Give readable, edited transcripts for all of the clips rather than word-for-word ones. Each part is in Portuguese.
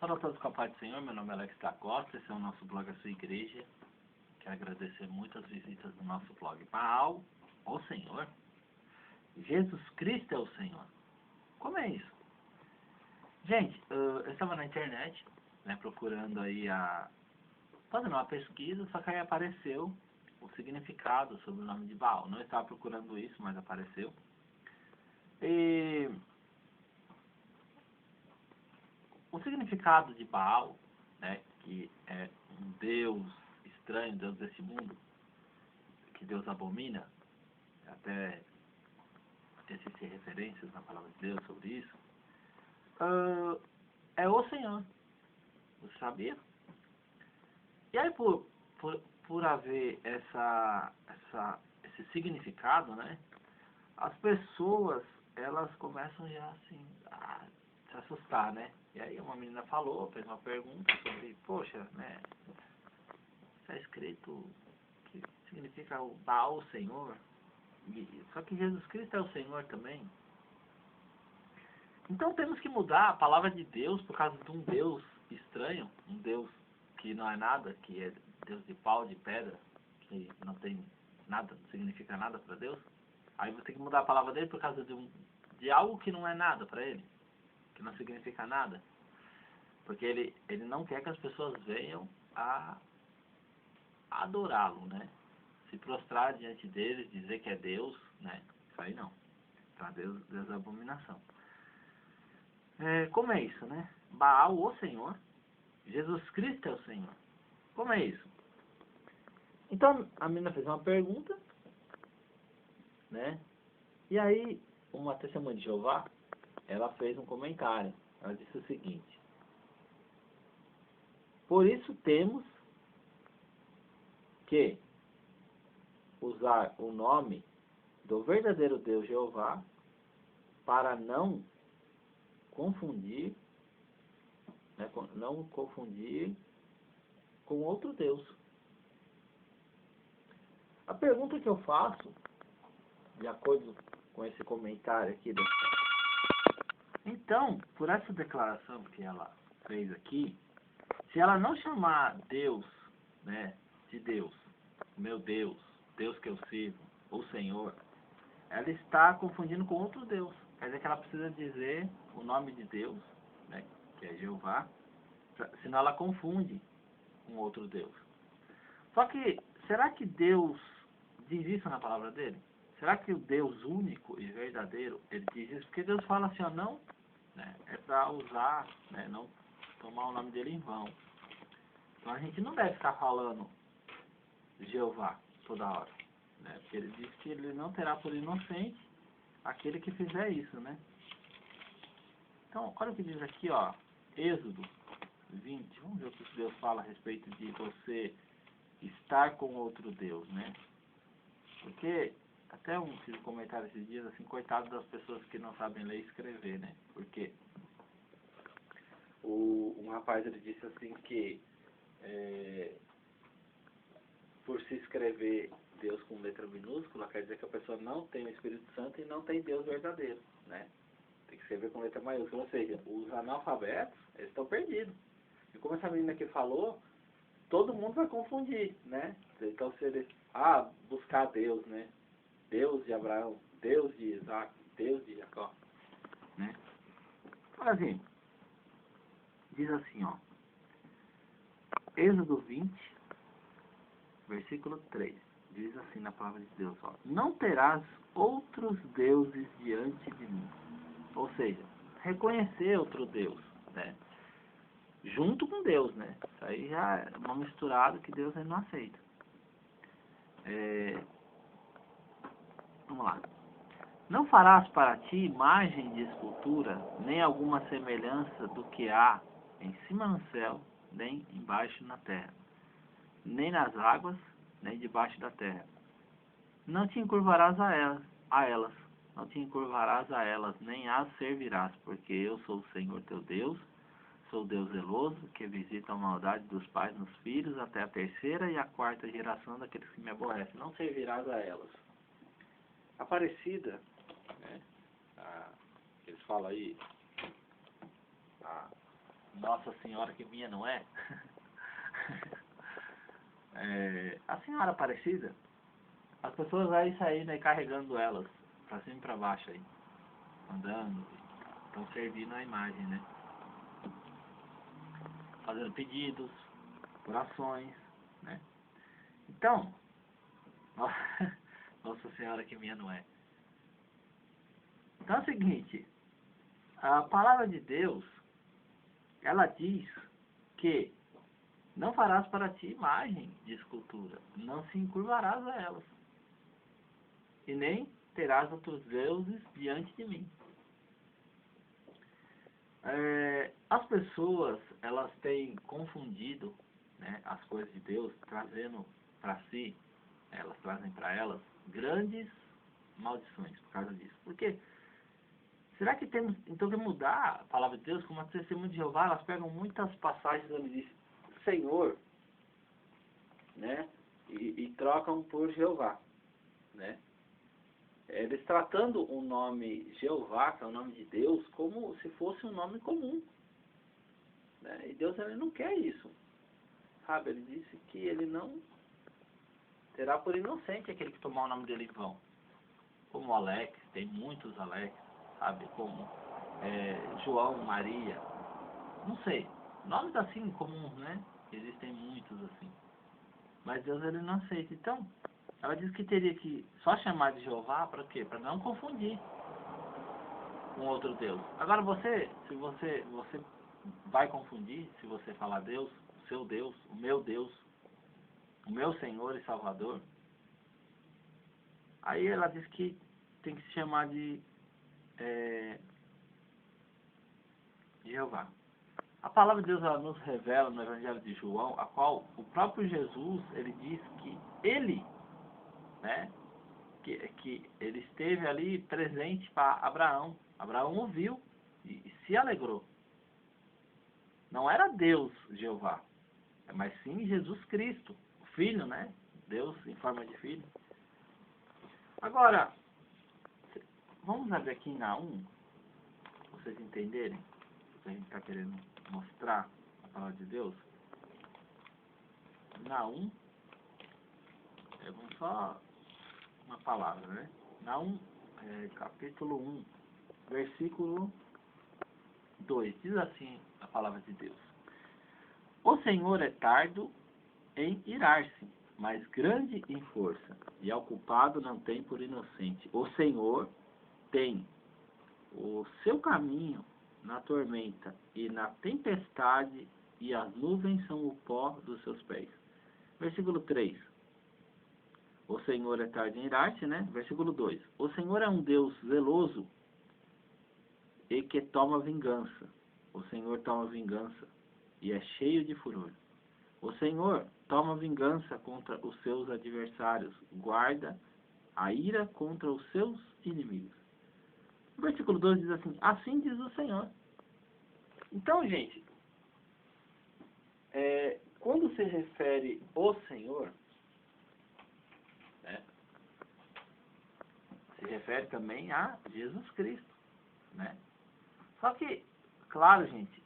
Fala a todos com a paz do Senhor, meu nome é Alex da Costa, esse é o nosso blog A Sua Igreja. Quero agradecer muito as visitas do nosso blog. Baal, o Senhor? Jesus Cristo é o Senhor? Como é isso? Gente, eu estava na internet, né, procurando aí fazendo uma pesquisa, só que aí apareceu o significado sobre o nome de Baal. Não estava procurando isso, mas apareceu. E o significado de Baal, né, que é um Deus estranho, Deus desse mundo, que Deus abomina, até existem referências na palavra de Deus sobre isso, é o Senhor. Você sabia? E aí, por haver esse significado, né, as pessoas, elas começam já assim a se assustar, né? E aí uma menina fez uma pergunta sobre, poxa, né, está escrito que significa o Baal, o Senhor, só que Jesus Cristo é o Senhor também. Então temos que mudar a palavra de Deus por causa de um Deus estranho, um Deus que não é nada, que é Deus de pau, de pedra, que não tem nada, não significa nada para Deus. Aí você tem que mudar a palavra dele por causa de algo que não é nada para ele, que não significa nada. Porque ele não quer que as pessoas venham a adorá-lo, né? Se prostrar diante dele, dizer que é Deus, né? Isso aí não. Então, Deus é abominação. Como é isso, né? Baal, o Senhor. Jesus Cristo é o Senhor. Como é isso? Então, a menina fez uma pergunta, né? E aí, uma testemunha de Jeová, ela fez um comentário. Ela disse o seguinte: por isso temos que usar o nome do verdadeiro Deus Jeová para não confundir, né, com outro Deus. A pergunta que eu faço, de acordo com esse comentário aqui, então, por essa declaração que ela fez aqui, se ela não chamar Deus, né, de Deus, meu Deus, Deus que eu sirvo, o Senhor, ela está confundindo com outro Deus. Quer dizer que ela precisa dizer o nome de Deus, né, que é Jeová, senão ela confunde com outro Deus. Só que, será que Deus diz isso na palavra dele? Será que o Deus único e verdadeiro, ele diz isso? Porque Deus fala assim, ó, não, né, é para usar, né, não tomar o nome dele em vão. Então a gente não deve ficar falando Jeová toda hora, né? Porque ele diz que ele não terá por inocente aquele que fizer isso, né? Então, olha o que diz aqui, ó, Êxodo 20. Vamos ver o que Deus fala a respeito de você estar com outro Deus, né? Porque até fiz um comentário esses dias assim, coitado das pessoas que não sabem ler e escrever, né? Porque um rapaz, ele disse assim que por se escrever Deus com letra minúscula, quer dizer que a pessoa não tem o Espírito Santo e não tem Deus verdadeiro, né? Tem que escrever com letra maiúscula, ou seja, os analfabetos, eles estão perdidos. E como essa menina aqui falou, todo mundo vai confundir, né? Então se ele, buscar Deus, né? Deus de Abraão, Deus de Isaac, Deus de Jacó, né? Olha assim, diz assim, ó, Êxodo 20, versículo 3, diz assim na palavra de Deus, ó, não terás outros deuses diante de mim. Ou seja, reconhecer outro Deus, né? Junto com Deus, né? Isso aí já é uma misturada que Deus não aceita. Vamos lá. Não farás para ti imagem de escultura, nem alguma semelhança do que há em cima no céu, nem embaixo na terra, nem nas águas, nem debaixo da terra. Não te encurvarás a elas, não te encurvarás a elas, nem as servirás, porque eu sou o Senhor teu Deus, sou Deus zeloso, que visita a maldade dos pais nos filhos, até a terceira e a quarta geração daqueles que me aborrecem. Não servirás a elas. Aparecida, né, eles falam aí, Nossa Senhora que minha não é? A Senhora Aparecida, as pessoas aí saindo e carregando elas pra cima e pra baixo aí, andando, estão servindo a imagem, né? Fazendo pedidos, orações, né? Então, Nossa Senhora que minha não é. Então é o seguinte, a palavra de Deus, ela diz que não farás para ti imagem de escultura, não se encurvarás a elas, e nem terás outros deuses diante de mim. As pessoas, elas têm confundido, né, as coisas de Deus, trazendo para si, elas trazem para elas grandes maldições por causa disso. Porque será que temos então que mudar a palavra de Deus? Como a testemunha de Jeová, elas pegam muitas passagens onde diz Senhor, né, e trocam por Jeová, né? Eles tratando o nome Jeová, que é o nome de Deus, como se fosse um nome comum, né? E Deus, ele não quer isso, sabe? Ele disse que ele não terá por inocente aquele que tomar o nome dele em vão. Como Alex, tem muitos Alex, sabe? Como João, Maria, não sei. Nomes assim comuns, né? Existem muitos assim. Mas Deus, ele não aceita. Então, ela diz que teria que só chamar de Jeová para quê? Para não confundir com outro Deus. Agora se você vai confundir, se você falar Deus, o seu Deus, o meu Senhor e Salvador, aí ela diz que tem que se chamar de Jeová. A palavra de Deus, ela nos revela no Evangelho de João, a qual o próprio Jesus, ele diz que ele, né, que ele esteve ali presente para Abraão. Abraão ouviu e se alegrou. Não era Deus, Jeová, mas sim Jesus Cristo, o Filho, né? Deus em forma de Filho. Agora, vamos abrir aqui em Naum, para vocês entenderem o que a gente está querendo mostrar a palavra de Deus. Naum, vamos só uma palavra, né? Naum, capítulo 1, versículo 2, diz assim a palavra de Deus: O Senhor é tardo em irar-se, mas grande em força, e ao culpado não tem por inocente. O Senhor tem o seu caminho na tormenta e na tempestade, e as nuvens são o pó dos seus pés. Versículo 3. O Senhor é tardo em irar-se, né? Versículo 2. O Senhor é um Deus zeloso e que toma vingança. O Senhor toma vingança e é cheio de furor. O Senhor toma vingança contra os seus adversários, guarda a ira contra os seus inimigos. O versículo 12 diz assim: assim diz o Senhor. Então, gente, quando se refere ao Senhor, né, se refere também a Jesus Cristo, né? Só que, claro, gente,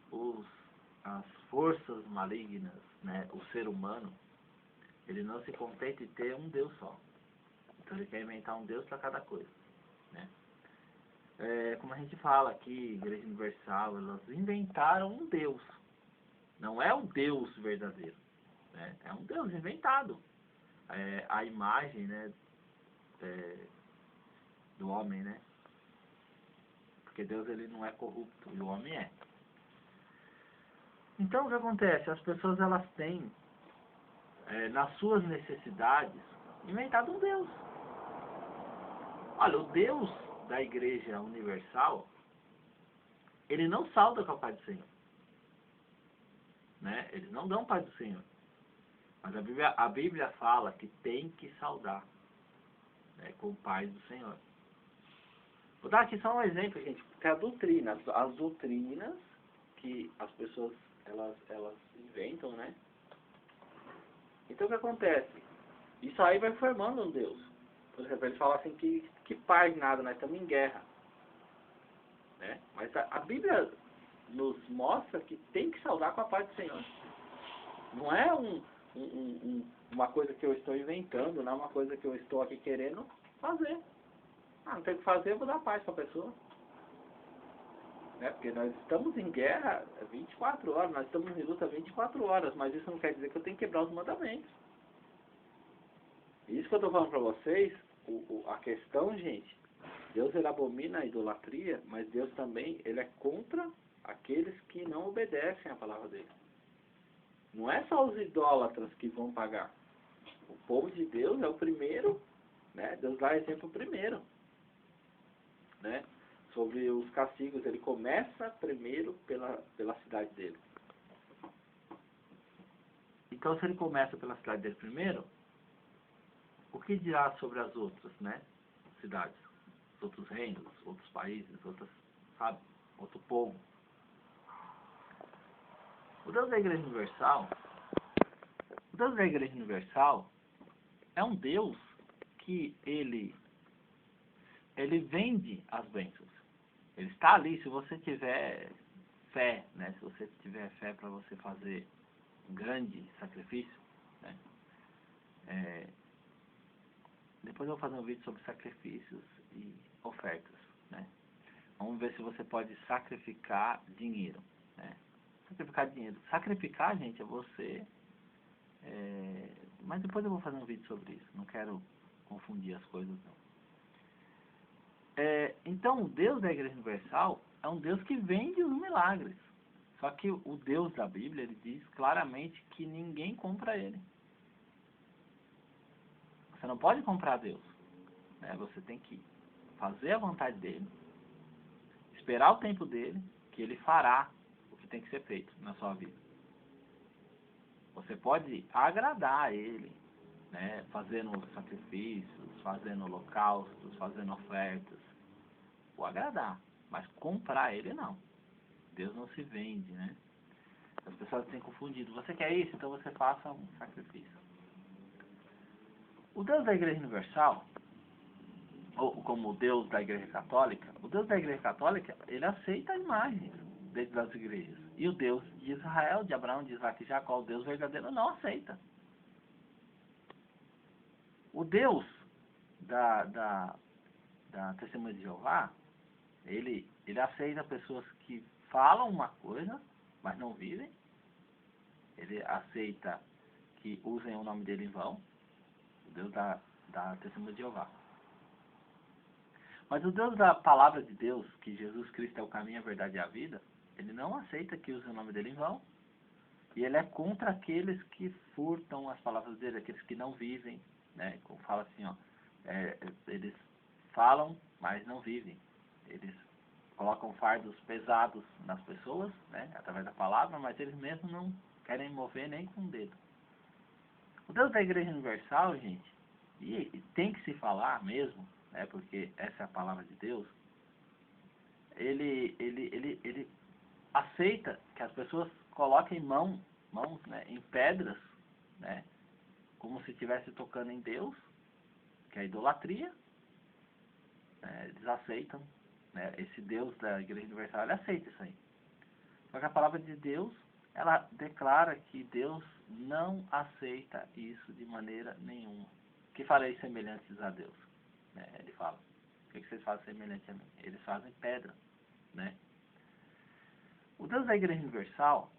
as forças malignas, né, o ser humano, ele não se contenta de ter um Deus só. Então ele quer inventar um Deus para cada coisa, né? Como a gente fala aqui, Igreja Universal, elas inventaram um Deus. Não é o Deus verdadeiro, né? É um Deus inventado. A imagem, né, do homem, né? Porque Deus, ele não é corrupto e o homem é. Então o que acontece? As pessoas, elas têm nas suas necessidades inventado um Deus. Olha, o Deus da Igreja Universal, ele não salda com a paz do Senhor, né? Eles não dão paz do Senhor, mas a Bíblia fala que tem que saudar, né, com paz do Senhor. Vou dar aqui só um exemplo, gente, porque a doutrina, as doutrinas que as pessoas elas inventam, né? Então o que acontece? Isso aí vai formando um Deus. Por exemplo, eles falam assim que paz nada, nós estamos em guerra, né? Mas a Bíblia nos mostra que tem que saudar com a paz do Senhor. Não é uma coisa que eu estou inventando, não é uma coisa que eu estou aqui querendo fazer. Não tem o que fazer, eu vou dar paz para a pessoa. Né? Porque nós estamos em guerra 24 horas, nós estamos em luta 24 horas, mas isso não quer dizer que eu tenho que quebrar os mandamentos. Isso que eu estou falando para vocês, a questão, gente, Deus ele abomina a idolatria, mas Deus também ele é contra aqueles que não obedecem à palavra dele. Não é só os idólatras que vão pagar. O povo de Deus é o primeiro, né? Deus dá exemplo primeiro, né? Sobre os castigos, ele começa primeiro pela cidade dele. Então, se ele começa pela cidade dele primeiro, o que dirá sobre as outras, né? Cidades, os outros reinos, outros países, outras, sabe? Outro povo. O Deus da Igreja Universal é um Deus que ele vende as bênçãos. Ele está ali, se você tiver fé, né? Se você tiver fé para você fazer um grande sacrifício, né? Depois eu vou fazer um vídeo sobre sacrifícios e ofertas, né? Vamos ver se você pode sacrificar dinheiro, né? Sacrificar dinheiro. Sacrificar, gente, é você... mas depois eu vou fazer um vídeo sobre isso. Não quero confundir as coisas, não. Então, o Deus da Igreja Universal é um Deus que vende os milagres. Só que o Deus da Bíblia, ele diz claramente que ninguém compra ele. Você não pode comprar Deus, né? Você tem que fazer a vontade dele, esperar o tempo dele, que ele fará o que tem que ser feito na sua vida. Você pode agradar a ele, né? Fazendo sacrifícios, fazendo holocaustos, fazendo ofertas, o agradar, mas comprar ele não. Deus não se vende, né? As pessoas têm confundido. Você quer isso? Então você faça um sacrifício. O Deus da Igreja Universal, ou como o Deus da Igreja Católica, o Deus da Igreja Católica, ele aceita imagens dentro das igrejas. E o Deus de Israel, de Abraão, de Isaac e Jacó, o Deus verdadeiro, não aceita. O Deus da Testemunha de Jeová, ele aceita pessoas que falam uma coisa, mas não vivem. Ele aceita que usem o nome dele em vão. O Deus da Testemunha de Jeová. Mas o Deus da Palavra de Deus, que Jesus Cristo é o caminho, a verdade e a vida, ele não aceita que usem o nome dele em vão. E ele é contra aqueles que furtam as palavras dele, aqueles que não vivem, né? Como fala assim, ó, eles falam, mas não vivem. Eles colocam fardos pesados nas pessoas, né? Através da palavra, mas eles mesmos não querem mover nem com o dedo. O Deus da Igreja Universal, gente, e tem que se falar mesmo, né? Porque essa é a palavra de Deus. Ele aceita que as pessoas coloquem mãos, né, em pedras, né? Como se estivesse tocando em Deus, que é a idolatria. Eles aceitam, né? Esse Deus da Igreja Universal, ele aceita isso aí. Só que a palavra de Deus, ela declara que Deus não aceita isso de maneira nenhuma. Que farei semelhantes a Deus? Né? Ele fala, o que vocês fazem semelhante a mim? Eles fazem pedra, né? O Deus da Igreja Universal,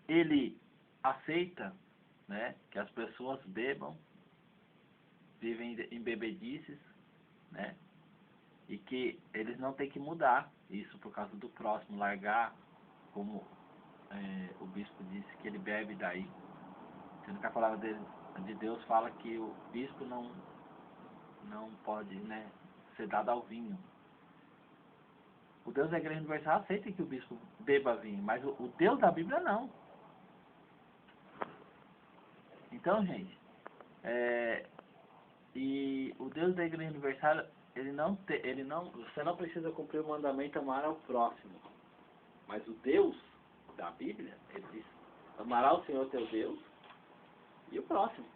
ele aceita, né, que as pessoas bebam, vivem em bebedices, né? E que eles não têm que mudar isso por causa do próximo, largar, como o bispo disse, que ele bebe daí. Sendo que a palavra de Deus fala que o bispo não pode, né, ser dado ao vinho. O Deus da Igreja Universal aceita que o bispo beba vinho, mas o Deus da Bíblia não. Então, gente, e o Deus da Igreja Universal, você não precisa cumprir o mandamento amar ao próximo. Mas o Deus da Bíblia, ele diz, amará o Senhor teu Deus e o próximo.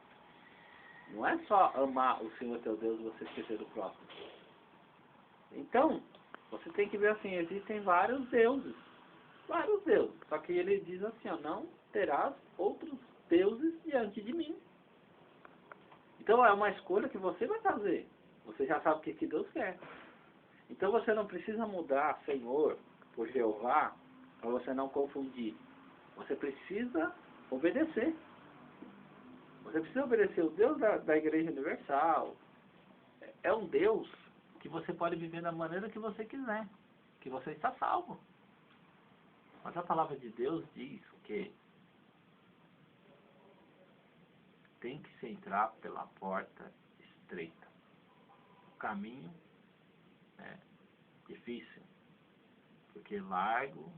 Não é só amar o Senhor teu Deus e você esquecer do próximo. Então, Você tem que ver assim, existem vários deuses. Vários deuses. Só que ele diz assim, ó, não terás outros deuses diante de mim. Então é uma escolha que você vai fazer. Você já sabe o que Deus quer. Então você não precisa mudar Senhor por Jeová para você não confundir. Você precisa obedecer. Você precisa obedecer o Deus da Igreja Universal. É um Deus que você pode viver da maneira que você quiser. Que você está salvo. Mas a palavra de Deus diz que tem que se entrar pela porta estreita. O caminho é difícil, porque largo,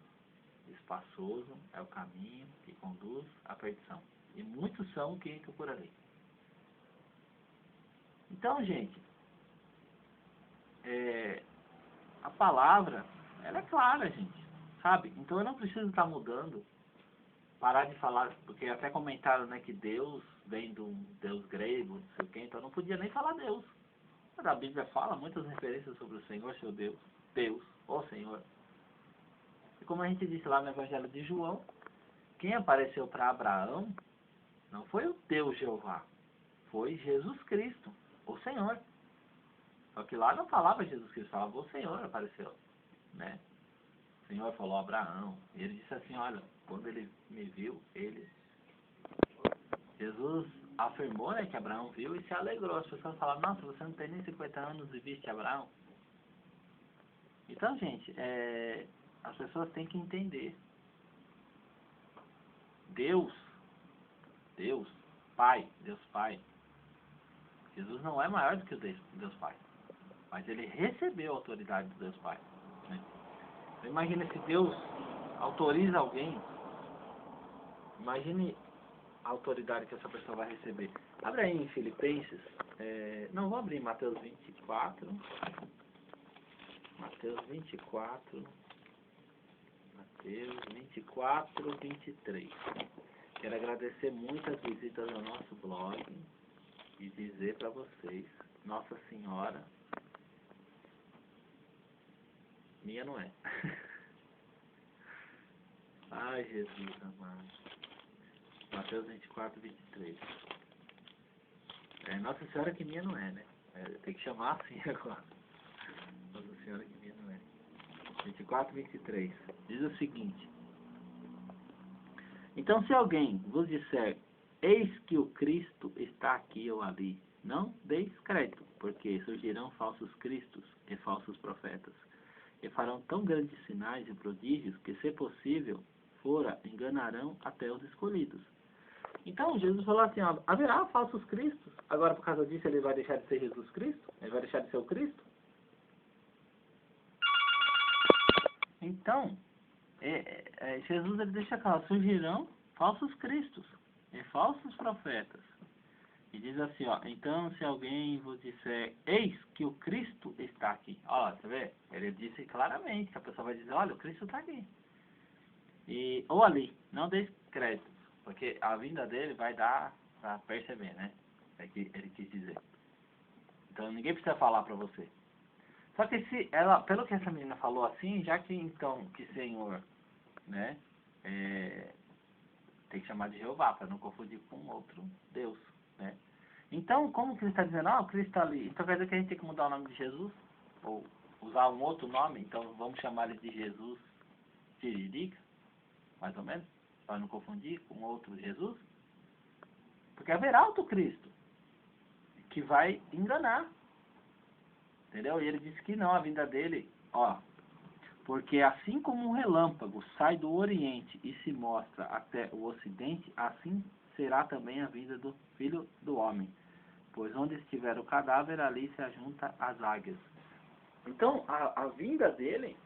espaçoso é o caminho que conduz à perdição. E muitos são que entram por ali. Então, gente, a palavra, ela é clara, gente, sabe? Então eu não preciso estar mudando, parar de falar, porque até comentaram, né, que Deus vem de um Deus grego, não sei o quê, então eu não podia nem falar Deus. Mas a Bíblia fala muitas referências sobre o Senhor, seu Deus, Deus, ó Senhor. E como a gente disse lá no Evangelho de João, quem apareceu para Abraão não foi o Deus Jeová, foi Jesus Cristo, o Senhor. Só que lá não falava Jesus Cristo, falava o Senhor apareceu, né? O Senhor falou a Abraão, e ele disse assim, olha, quando ele me viu, Jesus afirmou, né, que Abraão viu e se alegrou. As pessoas falaram, nossa, você não tem nem 50 anos e viste Abraão? Então, gente, as pessoas têm que entender. Deus Pai, Deus Pai. Jesus não é maior do que o Deus Pai. Mas ele recebeu a autoridade do Deus Pai. Né? Então, imagina se Deus autoriza alguém. Imagine a autoridade que essa pessoa vai receber. Abre aí em Filipenses. Não, vou abrir em Mateus 24. Mateus 24. Mateus 24, 23. Quero agradecer muito as visitas ao nosso blog e dizer para vocês, Nossa Senhora, minha não é. Ai, Jesus amado. Mateus 24, 23. Nossa Senhora que minha não é, né? Tem que chamar assim agora. Nossa Senhora que minha não é. 24, 23. Diz o seguinte. Então, se alguém vos disser, eis que o Cristo está aqui ou ali, não deis crédito, porque surgirão falsos cristos e falsos profetas, e farão tão grandes sinais e prodígios que, se possível, fora, enganarão até os escolhidos. Então, Jesus falou assim, ó, haverá falsos cristos. Agora, por causa disso, ele vai deixar de ser Jesus Cristo? Ele vai deixar de ser o Cristo? Então, Jesus ele deixa claro, surgirão falsos cristos e falsos profetas. E diz assim, ó, então se alguém vos disser, eis que o Cristo está aqui. Ó, você vê? Ele disse claramente que a pessoa vai dizer, olha, o Cristo está aqui. Ou ali, não deis crédito, porque a vinda dele vai dar para perceber, né? É que ele quis dizer. Então ninguém precisa falar para você. Só que se ela, pelo que essa menina falou assim, já que então, que Senhor, né, tem que chamar de Jeová, para não confundir com outro Deus, né? Então, como que ele está dizendo, o Cristo está ali, então quer dizer que a gente tem que mudar o nome de Jesus? Ou usar um outro nome, então vamos chamar ele de Jesus Tiririca, mais ou menos, para não confundir com outro Jesus? Porque haverá outro Cristo, que vai enganar. Entendeu? E ele disse que não, a vinda dele, ó, porque assim como um relâmpago sai do Oriente e se mostra até o Ocidente, assim será também a vinda do Filho do Homem. Pois onde estiver o cadáver, ali se ajunta as águias. Então, a vinda dele,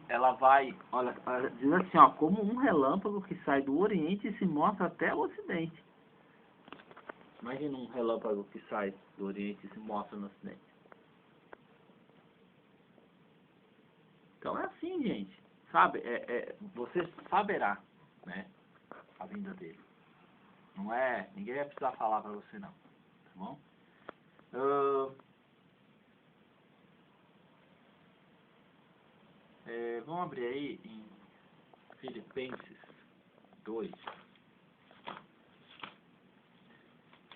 ela vai, olha, diz assim, ó, como um relâmpago que sai do Oriente e se mostra até o Ocidente. Imagina um relâmpago que sai do Oriente e se mostra no Ocidente. Então é assim, gente, sabe, você saberá, né, a vinda dele. Não é, ninguém vai precisar falar para você não, tá bom? Vamos abrir aí em Filipenses 2.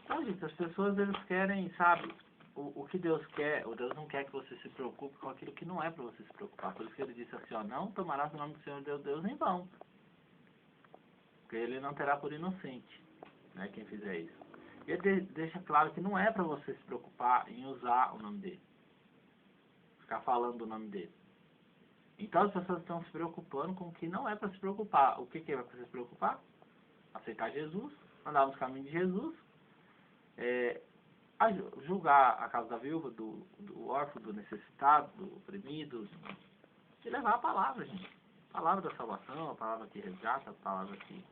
Então, gente, as pessoas, eles querem, sabe, o que Deus quer, o Deus não quer que você se preocupe com aquilo que não é para você se preocupar. Por isso que ele disse assim, ó, não tomarás o nome do Senhor Deus em vão, porque ele não terá por inocente, né, quem fizer isso. E ele deixa claro que não é para você se preocupar em usar o nome dele, ficar falando do nome dele. Então as pessoas estão se preocupando com o que não é para se preocupar. O que é para se preocupar? Aceitar Jesus, andar nos caminhos de Jesus, julgar a causa da viúva, do órfão, do necessitado, do oprimido, e levar a palavra, gente. A palavra da salvação, a palavra que resgata, a palavra que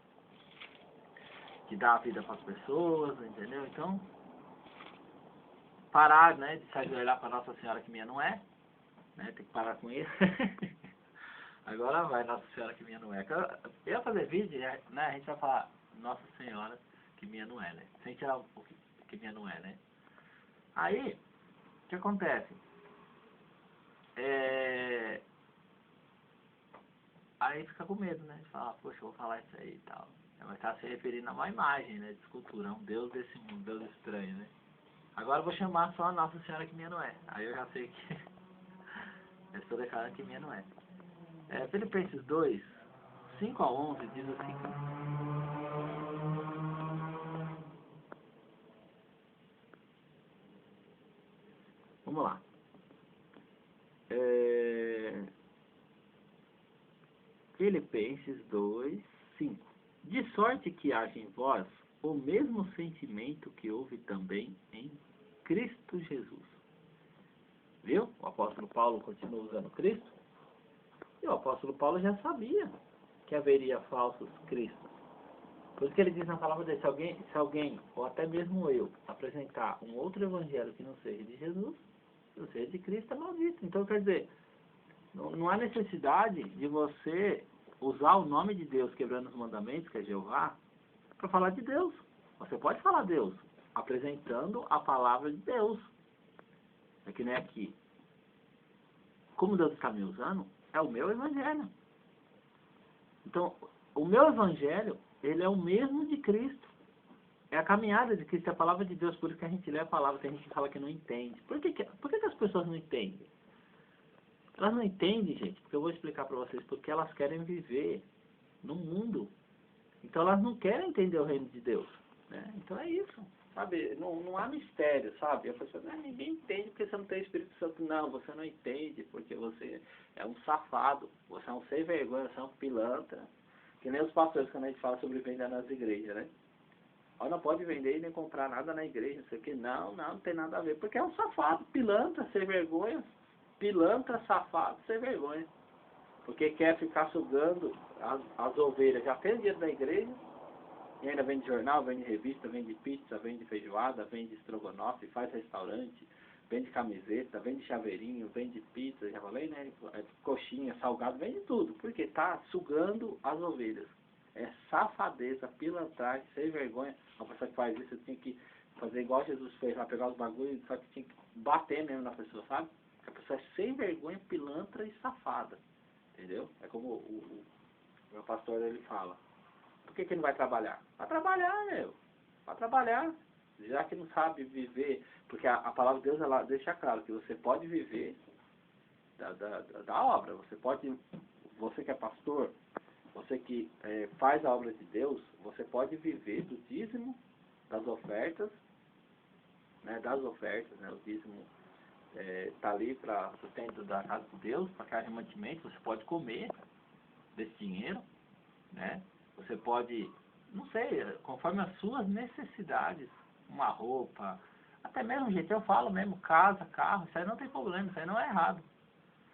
dá a vida para as pessoas, entendeu? Então, parar, né, de se ajoelhar para Nossa Senhora que minha não é, né, tem que parar com isso. Agora vai, Nossa Senhora que minha não é. Eu ia fazer vídeo, né, a gente vai falar Nossa Senhora que minha não é, né, sem tirar o que minha não é, né. Aí, o que acontece? Aí fica com medo, né? Fala, poxa, eu vou falar isso aí e tal. Vai estar se referindo a uma imagem, né? De escultura, um Deus desse mundo, um Deus estranho, né? Agora eu vou chamar só a Nossa Senhora que minha não é. Aí eu já sei que eu estou declarando que minha não é. Filipenses 2, 5 a 11 diz assim. Vamos lá. Filipenses 2, 5. De sorte que haja em vós o mesmo sentimento que houve também em Cristo Jesus. Viu? O apóstolo Paulo continua usando Cristo. E o apóstolo Paulo já sabia que haveria falsos cristos. Por isso que ele diz na palavra dele, se alguém, ou até mesmo eu, apresentar um outro evangelho que não seja de Jesus, que não seja de Cristo, é maldito. Então, quer dizer, não há necessidade de você usar o nome de Deus quebrando os mandamentos, que é Jeová, para falar de Deus. Você pode falar Deus, apresentando a palavra de Deus. É que nem aqui. Como Deus está me usando, é o meu evangelho. Então, o meu evangelho, ele é o mesmo de Cristo. É a caminhada de Cristo, é a palavra de Deus. Por isso que a gente lê a palavra, tem gente que fala que não entende. Por que as pessoas não entendem? Elas não entendem, gente, porque eu vou explicar para vocês, porque elas querem viver no mundo. Então elas não querem entender o reino de Deus, né? Então é isso, sabe? Não há mistério, sabe? A pessoa, ninguém entende porque você não tem Espírito Santo. Não, você não entende porque você é um safado, você é um sem vergonha, você é um pilantra. Que nem os pastores quando a gente fala sobre venda nas igrejas, né? Não pode vender e nem comprar nada na igreja, não sei o que. Não tem nada a ver, porque é um safado, pilantra, sem vergonha. Pilantra, safado, sem vergonha. Porque quer ficar sugando as ovelhas. Já tem dinheiro da igreja, e ainda vende jornal, vende revista, vende pizza, vende feijoada, vende estrogonofe, faz restaurante, vende camiseta, vende chaveirinho, vende pizza, já falei, né? Coxinha, salgado, vende tudo. Porque tá sugando as ovelhas. É safadeza, pilantragem, sem vergonha. Uma pessoa que faz isso, tinha que fazer igual Jesus fez lá, pegar os bagulhos, só que tinha que bater mesmo na pessoa, sabe? A pessoa é sem vergonha, pilantra e safada. Entendeu? É como o meu pastor, ele fala. Por que não vai trabalhar? Vai trabalhar, meu. Vai trabalhar. Já que não sabe viver. Porque a palavra de Deus, ela deixa claro que você pode viver da obra. Você que é pastor, você que faz a obra de Deus, você pode viver do dízimo, das ofertas, né? O dízimo está ali para sustento da casa de Deus, para que haja mantimento. Você pode comer desse dinheiro, né? Você pode, não sei, conforme as suas necessidades, uma roupa, até mesmo, gente, eu falo mesmo, casa, carro, isso aí não tem problema, isso aí não é errado.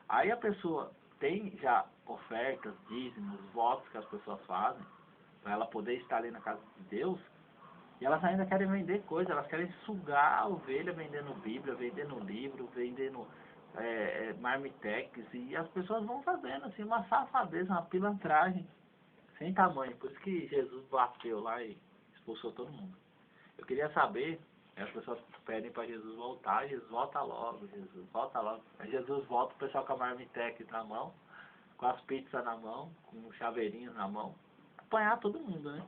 Aí a pessoa tem já ofertas, dízimos, votos que as pessoas fazem, para ela poder estar ali na casa de Deus, e elas ainda querem vender coisas, elas querem sugar a ovelha vendendo Bíblia, vendendo livro, vendendo marmitex, e as pessoas vão fazendo assim uma safadeza, uma pilantragem sem tamanho. Por isso que Jesus bateu lá e expulsou todo mundo. Eu queria saber, as pessoas pedem para Jesus voltar, Jesus volta logo, Jesus volta logo. Aí Jesus volta, o pessoal com a marmitex na mão, com as pizzas na mão, com os chaveirinhos na mão, apanhar todo mundo, né?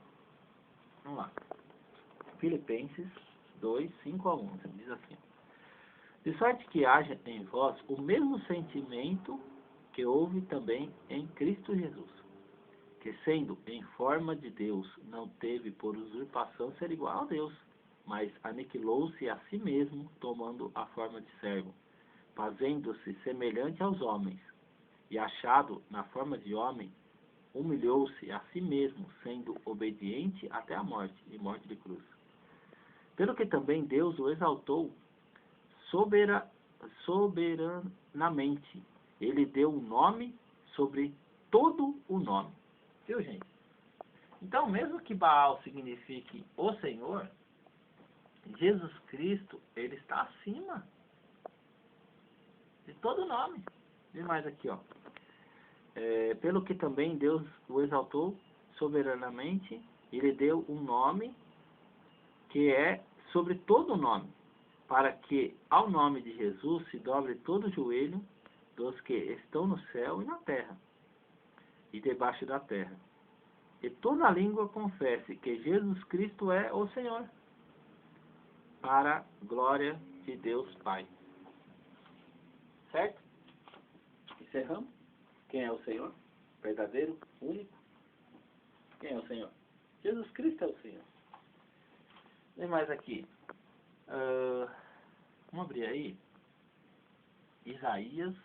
Vamos lá. Filipenses 2, 5 a 11, diz assim: de sorte que haja em vós o mesmo sentimento que houve também em Cristo Jesus, que sendo em forma de Deus, não teve por usurpação ser igual a Deus, mas aniquilou-se a si mesmo, tomando a forma de servo, fazendo-se semelhante aos homens, e achado na forma de homem, humilhou-se a si mesmo, sendo obediente até a morte, e morte de cruz. Pelo que também Deus o exaltou soberanamente. Ele deu um nome sobre todo o nome. Viu, gente? Então, mesmo que Baal signifique o Senhor, Jesus Cristo, ele está acima de todo nome. E mais aqui, ó. Pelo que também Deus o exaltou soberanamente, ele deu um nome que é sobre todo o nome, para que ao nome de Jesus se dobre todo o joelho dos que estão no céu e na terra, e debaixo da terra, e toda a língua confesse que Jesus Cristo é o Senhor, para a glória de Deus Pai. Certo? Encerramos. Quem é o Senhor? Verdadeiro, único. Quem é o Senhor? Jesus Cristo é o Senhor. Tem mais aqui. Vamos abrir aí. Isaías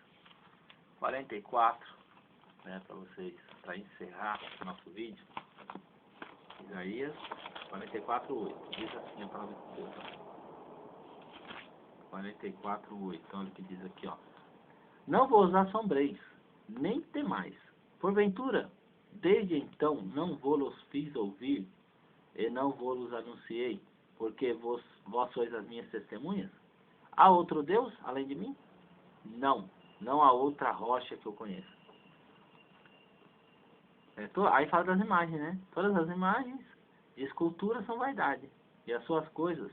44, né, para vocês, para encerrar o nosso vídeo. Isaías 44:8. Diz assim a palavra de Deus. 44:8. Então olha o que diz aqui, ó. Não vos assombreis, nem temais. Porventura, desde então não vos fiz ouvir, e não vos anunciei, porque vós sois as minhas testemunhas? Há outro Deus além de mim? Não, não há outra rocha que eu conheça. Aí fala das imagens, né? Todas as imagens de escultura são vaidade, e as suas coisas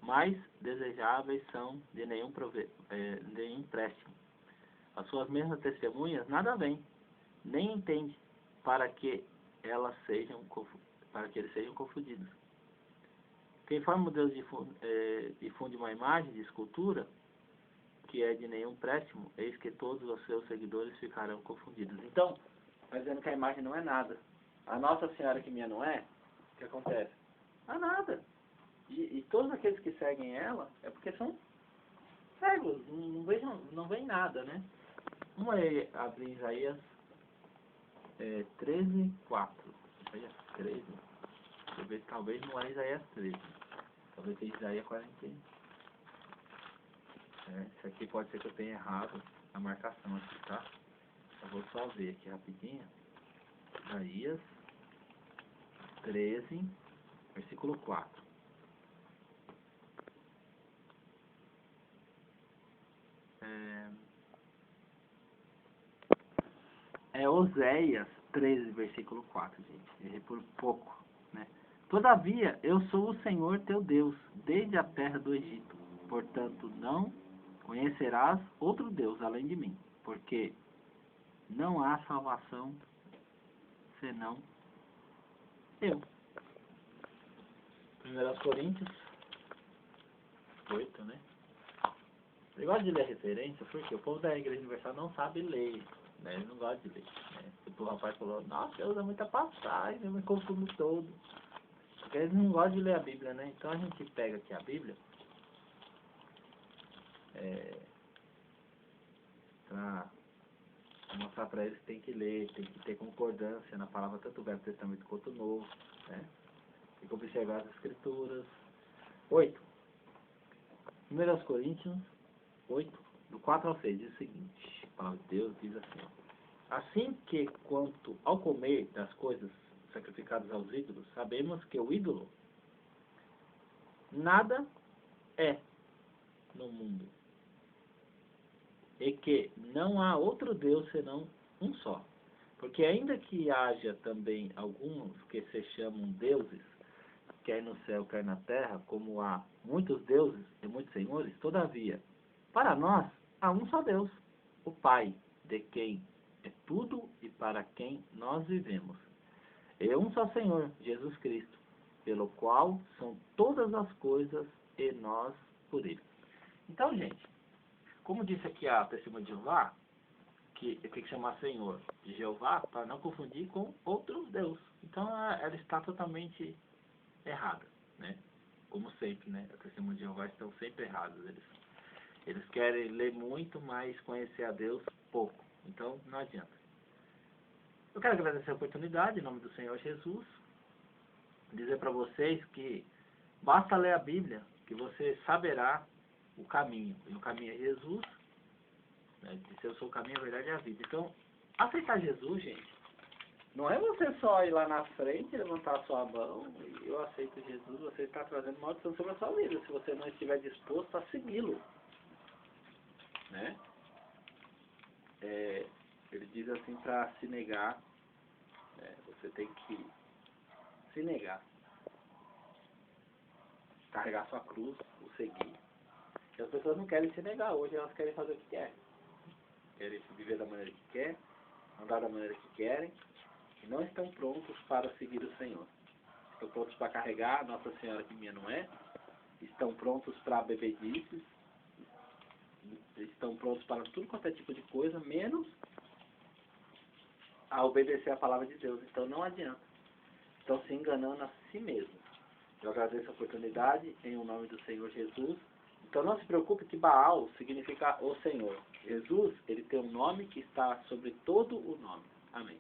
mais desejáveis são de nenhum empréstimo. As suas mesmas testemunhas nada veem, nem entende, para que eles sejam confundidos. Quem forma o Deus difunde uma imagem de escultura que é de nenhum empréstimo, eis que todos os seus seguidores ficarão confundidos. Então, está dizendo que a imagem não é nada. A Nossa Senhora que minha não é, o que acontece? Não é nada. E todos aqueles que seguem ela é porque são cegos, não veem nada, né? Vamos aí abrir Isaías 13:4. Isaías 13. Deixa eu ver, talvez não é Isaías 13. Talvez seja Isaías 41. Isso aqui pode ser que eu tenha errado a marcação aqui, tá? Eu vou só ver aqui rapidinho. Isaías 13, versículo 4. Oséias 13, versículo 4, gente. Errei por pouco, né? Todavia, eu sou o Senhor teu Deus, desde a terra do Egito. Portanto, não conhecerás outro Deus além de mim, porque não há salvação senão eu. 1 Coríntios 8, né? Eu gosto de ler referência porque o povo da Igreja Universal não sabe ler, né? Ele não gosta de ler, né? Tipo, o rapaz falou, nossa, Deus é muita passagem, eu me confundo todo. Porque eles não gostam de ler a Bíblia, né? Então a gente pega aqui a Bíblia para mostrar para eles que tem que ler, tem que ter concordância na palavra, tanto o Velho Testamento quanto o Novo, né? Tem que observar as Escrituras. 8. 1 Coríntios 8, do 4 ao 6, diz o seguinte, a palavra de Deus diz assim, ó. Assim que quanto ao comer das coisas sacrificadas aos ídolos, sabemos que o ídolo nada é no mundo, e que não há outro Deus senão um só. Porque ainda que haja também alguns que se chamam deuses, quer no céu, quer na terra, como há muitos deuses e muitos senhores, todavia, para nós há um só Deus, o Pai, de quem é tudo e para quem nós vivemos. É um só Senhor, Jesus Cristo, pelo qual são todas as coisas e nós por Ele. Então, gente, como disse aqui a testemunha de Jeová, que tem que chamar Senhor de Jeová para não confundir com outros deuses. Então, ela está totalmente errada, né? Como sempre, né? As testemunhas de Jeová estão sempre erradas. Eles querem ler muito, mas conhecer a Deus pouco. Então, não adianta. Eu quero agradecer a oportunidade, em nome do Senhor Jesus, dizer para vocês que basta ler a Bíblia, que você saberá o caminho. E o caminho é Jesus, né? Disse, eu sou o caminho, a verdade e a vida. Então, aceitar Jesus, gente, não é você só ir lá na frente, levantar a sua mão e eu aceito Jesus, você está trazendo maldição sobre a sua vida, se você não estiver disposto a segui-lo. Né? Ele diz assim para se negar, né? Você tem que se negar, carregar sua cruz, o seguir. E as pessoas não querem se negar hoje, elas querem fazer o que querem. Querem viver da maneira que querem, andar da maneira que querem, e não estão prontos para seguir o Senhor. Estão prontos para carregar Nossa Senhora que minha não é, estão prontos para bebedices, estão prontos para tudo quanto é tipo de coisa, menos a obedecer a palavra de Deus. Então não adianta. Estão se enganando a si mesmos. Eu agradeço a oportunidade em o nome do Senhor Jesus. Então não se preocupe que Baal significa o Senhor. Jesus, ele tem um nome que está sobre todo o nome. Amém.